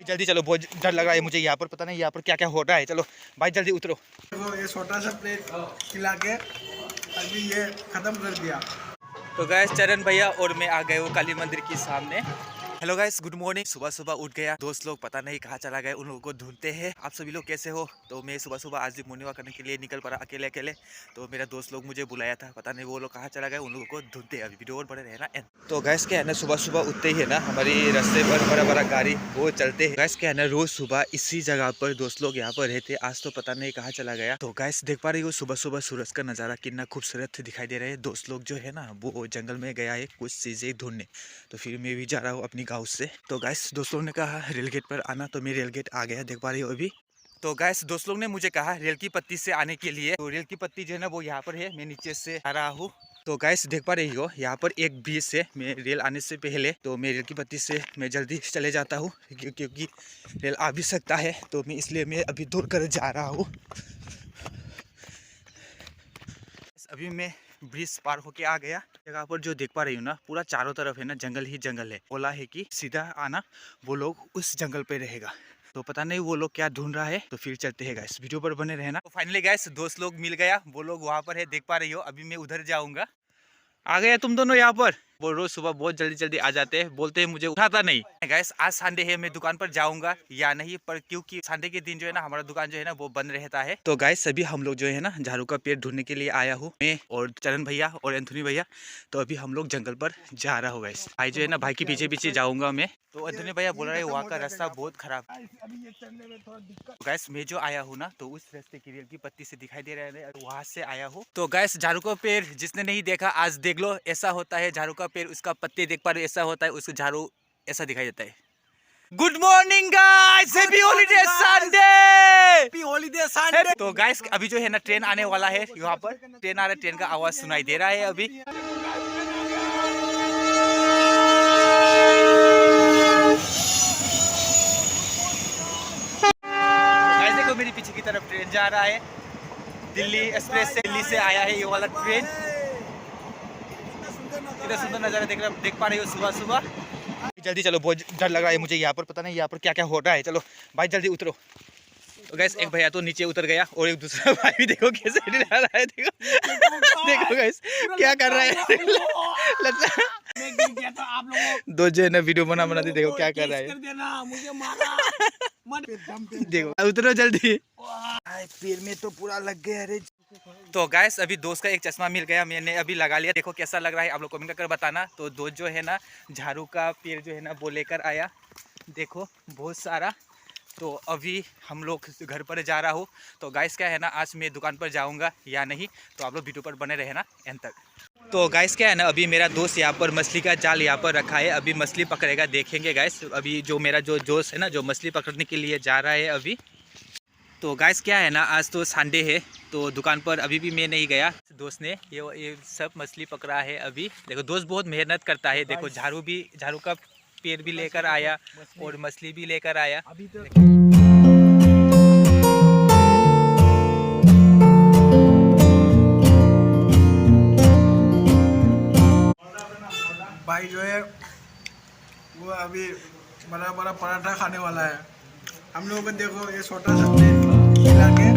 जल्दी चलो, बहुत डर लग रहा है मुझे यहाँ पर। पता नहीं यहाँ पर क्या क्या हो रहा है। चलो भाई जल्दी उतरो। देखो ये छोटा सा प्लेट खिला के अभी ये खत्म कर दिया। तो गैस चरण भैया और मैं आ गए वो काली मंदिर के सामने। Hello guys, good morning. सुबह सुबह उठ गया, दोस्त लोग पता नहीं कहाँ चला गए, उन लोगों को ढूंढते हैं। आप सभी लोग कैसे हो? तो मैं सुबह सुबह आज मॉर्निंग वॉक करने के लिए निकल पड़ा अकेले अकेले। तो मेरा दोस्त लोग मुझे बुलाया था, पता नहीं वो लोग कहाँ चला गए, उन लोगों को ढूंढते हैं। अभी वीडियो और बड़े रहना। तो गैस क्या है ना, सुबह सुबह उठते ही है ना हमारी रास्ते पर बड़ा बड़ा गाड़ी वो चलते हैं। गैस क्या है ना, रोज सुबह इसी जगह पर दोस्त लोग यहाँ पर रहते। आज तो पता नहीं कहाँ चला गया। तो गैस देख पा रही हो सुबह सुबह सूरज का नजारा कितना खूबसूरत दिखाई दे रहा है। दोस्त लोग जो है ना वो जंगल में गया है कुछ चीजें ढूंढने। तो फिर मैं भी जा रहा हूँ अपनी गाँव से। तो गैस दोस्तों ने कहा रेल गेट पर आना, तो मैं रेल गेट आ गया, देख पा रही हो अभी। तो गैस दोस्त लोग ने मुझे कहा रेल की पट्टी से आने के लिए। तो रेल की पट्टी जो है ना वो यहाँ पर है, मैं नीचे से आ रहा हूँ। तो गैस देख पा रही हो यहाँ पर एक ब्रिज है। मैं रेल आने से पहले तो मैं रेल की पट्टी से मैं जल्दी चले जाता हूँ क्योंकि रेल आ भी सकता है। तो मैं इसलिए मैं अभी दौड़ कर जा रहा हूँ। अभी मैं ब्रिज पार होके आ गया। जगह पर जो देख पा रही हूँ ना पूरा चारों तरफ है ना जंगल ही जंगल है। बोला है कि सीधा आना, वो लोग उस जंगल पे रहेगा। तो पता नहीं वो लोग क्या ढूंढ रहा है। तो फिर चलते हैं गाइस, वीडियो पर बने रहना। तो फाइनली गाइस दोस्त लोग मिल गया, वो लोग वहाँ पर है, देख पा रही हो। अभी मैं उधर जाऊंगा। आ गया तुम दोनों यहाँ पर। वो रोज सुबह बहुत जल्दी जल्दी आ जाते हैं, बोलते हैं मुझे उठाता नहीं। गाइस आज संडे है, मैं दुकान पर जाऊंगा या नहीं, पर क्योंकि संडे के दिन जो है ना हमारा दुकान जो है ना वो बंद रहता है। तो गाइस सभी हम लोग जो है ना झाड़ू का पेड़ ढूंढने के लिए आया हूँ, मैं और चरण भैया और एंथोनी भैया। तो अभी हम लोग जंगल पर जा रहा हूँ गाइस। भाई जो है ना भाई के पीछे पीछे जाऊंगा मैं। तो एंथोनी भैया बोल रहे हैं वहाँ का रास्ता बहुत खराब। गैस मैं जो आया हूँ ना तो उस रास्ते की रेल की पट्टी से दिखाई दे रहा है, वहां से आया हूँ। तो गैस झाड़ू का पेड़ जिसने नहीं देखा आज देख लो। ऐसा होता है झाड़ू का पेड़, उसका पत्ते देख पा रहे हो, ऐसा होता है, उसका झाड़ू ऐसा दिखाई देता है। Good morning guys, happy holiday Sunday, happy holiday Sunday. तो गाइस अभी जो है ना ट्रेन आने वाला है, यहाँ पर ट्रेन आ रहा है, ट्रेन का आवाज सुनाई दे रहा है अभी। देखो मेरी पीछे की तरफ ट्रेन जा रहा है, दिल्ली एक्सप्रेस से। दिल्ली से आया है ये वाला ट्रेन। इतना सुंदर नज़ारा देख पा रही हो सुबह सुबह। जल्दी चलो, बहुत डर लग रहा है मुझे यहाँ पर। पता नहीं यहाँ पर क्या क्या हो रहा है। चलो भाई जल्दी उतरो। तो गैस एक भैया तो नीचे उतर गया और एक दूसरा भाई भी देखो कैसे डरा रहा है। देखो देखो गैस क्या कर रहा है। दो जो है ना वीडियो बनाते देखो क्या कर रहा है। देखो उतरो जल्दी। पैर में तो पूरा लग गया रे। तो गैस अभी दोस्त का एक चश्मा मिल गया, मैंने अभी लगा लिया। देखो कैसा लग रहा है, आप लोग कमेंट कर बताना। तो दोस्त जो है ना झाड़ू का पेड़ जो है ना वो लेकर आया, देखो बहुत सारा। तो अभी हम लोग घर पर जा रहा हूँ। तो गाइस क्या है ना आज मैं दुकान पर जाऊँगा या नहीं, तो आप लोग वीडियो पर बने रहना एंड तक। तो गाइस क्या है ना अभी मेरा दोस्त यहाँ पर मछली का जाल यहाँ पर रखा है, अभी मछली पकड़ेगा, देखेंगे गाइस। अभी जो मेरा जो दोस्त है ना जो मछली पकड़ने के लिए जा रहा है अभी। तो गाइस क्या है ना आज तो संडे है, तो दुकान पर अभी भी मैं नहीं गया। दोस्त ने ये सब मछली पकड़ा है अभी। देखो दोस्त बहुत मेहनत करता है। देखो झाड़ू का पेड़ भी लेकर आया और मछली भी लेकर आया। भाई जो है वो अभी बड़ा बड़ा पराठा खाने वाला है। हम लोगों को देखो ये छोटा सा प्लेट खिला के